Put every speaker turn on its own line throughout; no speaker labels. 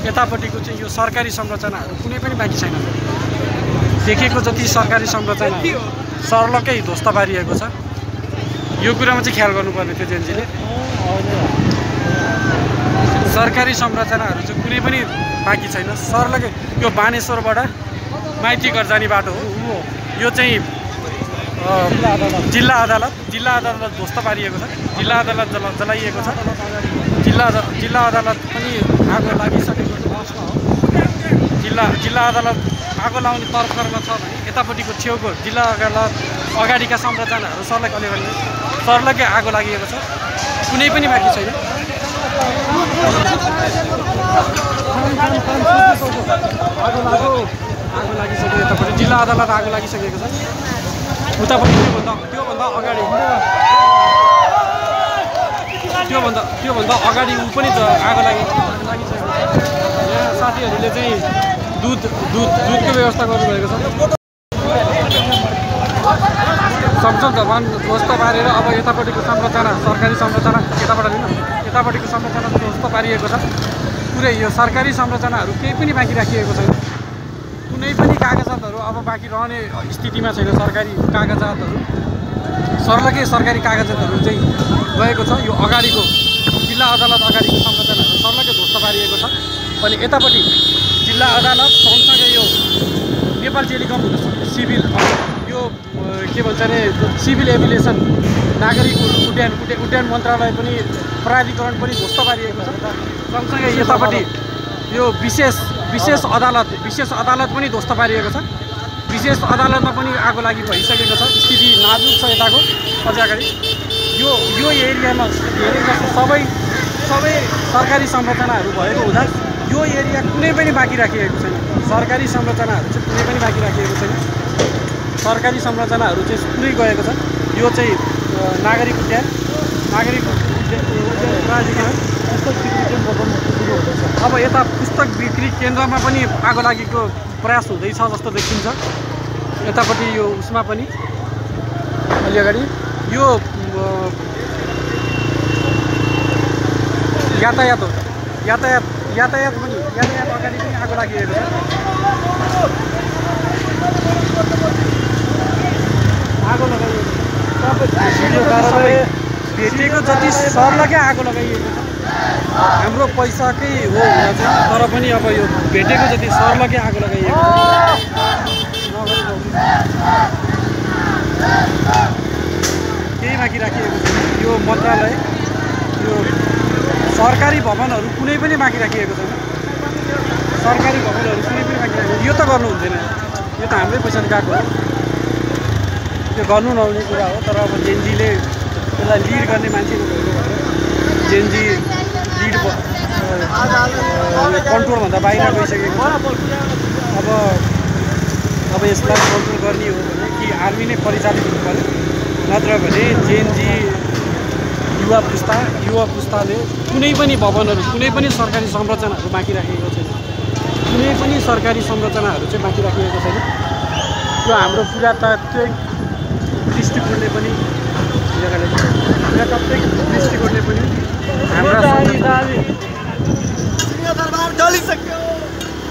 यतापट्टिको चाहिँ यो सरकारी संरचनाहरू कुनै पनि बाँकी छैन। देखेको जति सरकारी संरचना सर्लकै ध्वस्त पारिएको छ। यो कुरामा चाहिँ ख्याल गर्नुपर्ने थियो जेएनजीले। सरकारी संरचनाहरू चाहिँ कुनै पनि बाँकी छैन। सर्लकै यो बानेश्वरबाट माइतीघर जाने बाटो हो। यो चाहिँ जिल्ला अदालत ध्वस्त पारिएको छ। जिल्ला अदालत जलाइएको छ। जिल्ला अदालत पनि आगो लागिसकेको छ। जिल्ला अदालत आगो लाउने तर्फमा छ भने यतापट्टिको छेउको जिल्ला अदालत अगाडिका संरचनाहरू सर्लकै आगो लागिएको छ। कुनै पनि बाँकी छैन। आगो लागिसक्यो। यतापट्टि जिल्ला अदालत आगो लागिसकेको छ। उतापट्टि त्योभन्दा अगाडि ऊ पनि आगो लागिसकेको छ। यहाँ साथीहरूले चाहिँ दुधको व्यवस्था गर्नुभएको छ। संसद भवन ध्वस्त पारेर अब यतापट्टिको संरचना सरकारी संरचना यतापट्टिको संरचना ध्वस्त पारिएको छ। पुरै यो सरकारी संरचनाहरू केही पनि बाँकी राखिएको छैन। कुनै पनि कागजातहरू अब बाँकी रहने स्थितिमा छैन। सरकारी कागजातहरू सर्लकै सरकारी कागजातहरू चाहिँ गएको छ। यो अगाडिको जिल्ला अदालत अगाडिको संरचनाहरू सर्लकै ध्वस्त पारिएको छ। अनि यतापट्टि जिल्ला अदालत सँगसँगै यो नेपाल टेलिकम सिभिल यो के भन्छ अरे सिभिल एभिएसन नागरिक उड्डयन मन्त्रालय पनि प्राधिकरण पनि ध्वस्त पारिएको छ। सँगसँगै यतापट्टि यो विशेष अदालत पनि ध्वस्त पारिएको छ। विशेष अदालतमा पनि आगो लागि भइसकेको छ। स्थिति नाजुक छ यताको। अझ अगाडि यो एरियामा धेरै जस्तो सबै सरकारी संरचनाहरू भएको हुँदा यो एरिया कुनै पनि बाँकी राखिएको छैन। सरकारी संरचनाहरू चाहिँ कुनै पनि बाँकी राखिएको छैन। सरकारी संरचनाहरू चाहिँ पुरै गएको छ। यो चाहिँ नागरिक उड्डयन प्राधिकरण अब यता पुस्तक बिक्री केन्द्रमा पनि आगो लागेको प्रयास हुँदैछ जस्तो देखिन्छ। यतापट्टि यो उसमा पनि अलि अगाडि यो यातायात अगाडि पनि आगो लागिएको छ। आगो लगाइएको भेटेको जति सर्लकै आगो लगाइएको छ। हाम्रो पैसाकै हो हुन चाहिँ, तर पनि अब यो भेटेको जति सर्लकै आगो लगाइएको छ। केही बाँकी राखिएको छैन। यो मन्त्रालय यो सरकारी भवनहरू कुनै पनि बाँकी राखिएको छैन। सरकारी भवनहरू कुनै पनि बाँकी राखिएको यो त गर्नु हुँदैन। यो त हाम्रै पैसाले गएको हो। त्यो गर्नु नहुने कुरा हो। तर अब जेएनजीले त्यसलाई लिड गर्ने मान्छेको जेएनजी लिड कन्ट्रोलभन्दा बाहिर गइसकेको छ। अब यसलाई कन्ट्रोल गर्ने हो भने कि आर्मी नै परिचालित हुनु पर्यो, नत्र भने जेएनजी युवा पुस्ताले कुनै पनि भवनहरू कुनै पनि सरकारी संरचनाहरू बाँकी राखेको छैन। कुनै पनि सरकारी संरचनाहरू चाहिँ बाँकी राखिएको छैन। यो हाम्रो पुरातात्विक दृष्टिकोणले पनि दृष्टिकोणले पनि हाम्रा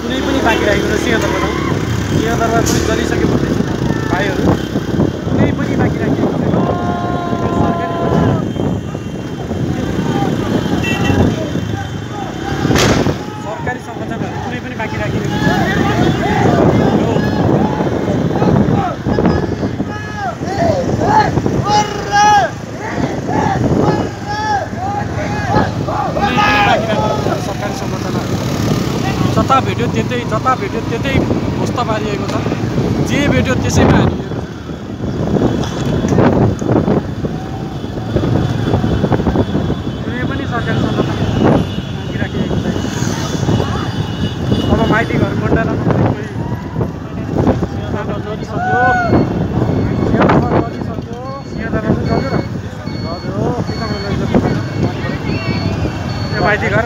कुनै पनि बाँकी राखेको छैन। सिंहदरबार पनि जलिसक्यो भन्दैछ भाइहरू। कुनै पनि बाँकी राखिएको छैन। सरकारी संरचनाहरू कुनै पनि बाँकी राखिएको छैन। सरकारी संरचनाहरू जता भेट्यो त्यतै ध्वस्त पारिएको छ। जे भेट्यो त्यसैमा हानिएको छ। कुनै पनि सरकारी संरचना बाँकी राखिएको छैन। अब माइतीघर मण्डलमा पनि माइतीघर